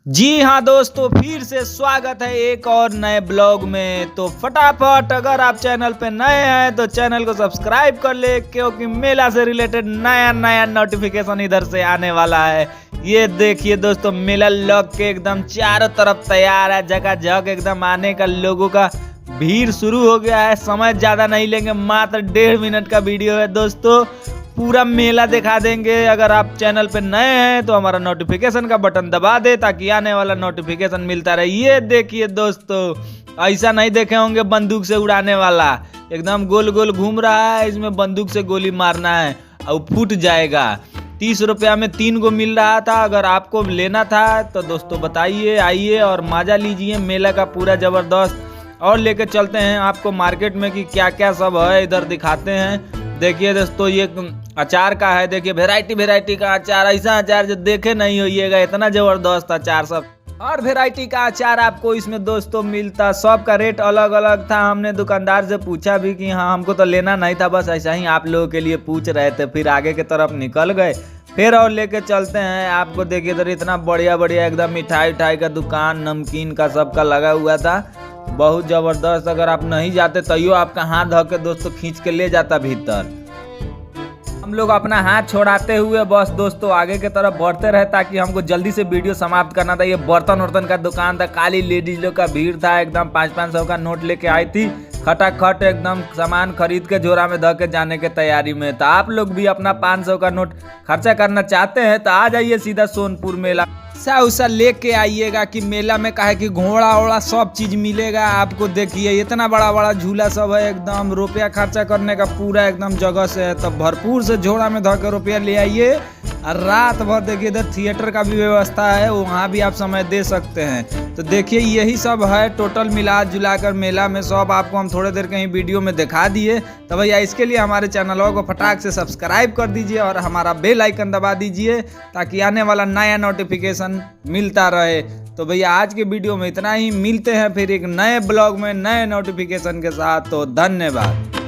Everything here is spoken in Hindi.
जी हाँ दोस्तों, फिर से स्वागत है एक और नए ब्लॉग में। तो फटाफट अगर आप चैनल पे नए हैं तो चैनल को सब्सक्राइब कर ले, क्योंकि मेला से रिलेटेड नया नया नोटिफिकेशन इधर से आने वाला है। ये देखिए दोस्तों, मेला लग के एकदम चारों तरफ तैयार है, जगह जगह एकदम आने का लोगों का भीड़ शुरू हो गया है। समय ज्यादा नहीं लेंगे, मात्र 1.5 मिनट का वीडियो है दोस्तों, पूरा मेला दिखा देंगे। अगर आप चैनल पे नए हैं तो हमारा नोटिफिकेशन का बटन दबा दे ताकि आने वाला नोटिफिकेशन मिलता रहे। ये देखिए दोस्तों, ऐसा नहीं देखे होंगे बंदूक से उड़ाने वाला, एकदम गोल गोल घूम रहा है। इसमें बंदूक से गोली मारना है और फूट जाएगा। 30 रुपया में 3 गो मिल रहा था। अगर आपको लेना था तो दोस्तों बताइए, आइए और मजा लीजिए मेला का पूरा जबरदस्त। और लेके चलते हैं आपको मार्केट में कि क्या क्या सब है, इधर दिखाते हैं। देखिए दोस्तों, ये अचार का है। देखिए वैरायटी का अचार, ऐसा अचार जो देखे नहीं होइएगा, इतना जबरदस्त अचार सब। और वैरायटी का अचार आपको इसमें दोस्तों मिलता। सब का रेट अलग अलग था। हमने दुकानदार से पूछा भी कि हाँ, हमको तो लेना नहीं था, बस ऐसा ही आप लोगों के लिए पूछ रहे थे। फिर आगे की तरफ निकल गए, फिर और लेके चलते हैं आपको। देखिए इधर इतना बढ़िया बढ़िया एकदम मिठाई का दुकान, नमकीन का सबका लगा हुआ था, बहुत जबरदस्त। अगर आप नहीं जाते तैयो आपका हाथ धो के दोस्तों खींच के ले जाता भीतर। हम लोग अपना हाथ छोड़ाते हुए बस दोस्तों आगे की तरफ बढ़ते रहे, ताकि हमको जल्दी से वीडियो समाप्त करना था। ये बर्तन वर्तन का दुकान था, काली लेडीज लोग का भीड़ था, एकदम 500 का नोट लेके आई थी, खटाखट एकदम सामान खरीद के झोरा में धो के जाने के तैयारी में था। आप लोग भी अपना 500 का नोट खर्चा करना चाहते हैं तो आ जाइए सीधा सोनपुर मेला। उसा लेके आइएगा कि मेला में काहे कि घोड़ा ओड़ा सब चीज मिलेगा आपको। देखिए इतना बड़ा बड़ा झूला सब है, एकदम रुपया खर्चा करने का पूरा एकदम जगह से है। तो भरपूर से झोड़ा में धोकर रुपया ले आइए। और रात भर देखिए इधर थिएटर का भी व्यवस्था है, वहाँ भी आप समय दे सकते हैं। तो देखिए यही सब है टोटल मिला जुला कर मेला में सब आपको हम थोड़ी देर कहीं वीडियो में दिखा दिए। तो भैया इसके लिए हमारे चैनलों को फटाक से सब्सक्राइब कर दीजिए और हमारा बेल आइकन दबा दीजिए, ताकि आने वाला नया नोटिफिकेशन मिलता रहे। तो भैया आज के वीडियो में इतना ही, मिलते हैं फिर एक नए ब्लॉग में नए नोटिफिकेशन के साथ। तो धन्यवाद।